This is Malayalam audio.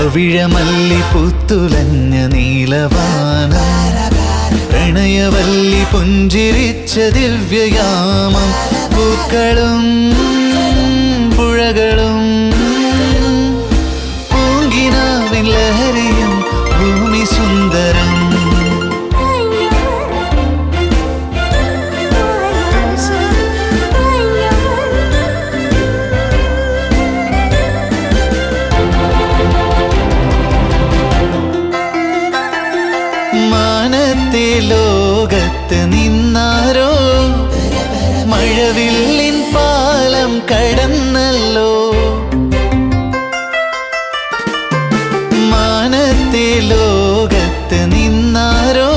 പവിഴമല്ലി പുത്തുലഞ്ഞ നീലവാനം പ്രണയവല്ലി പുഞ്ചിരിച്ച ദിവ്യയാമം പൂക്കളും പുഴകളും പൂങ്കിനാവിൻ ലഹരിയും ഭൂമി സുന്ദരം മാനത്തെ ലോകത്ത് നിന്നാരോ മഴവില്ലിൻ പാലം കടന്നല്ലോ മാനത്തെ ലോകത്ത് നിന്നാരോ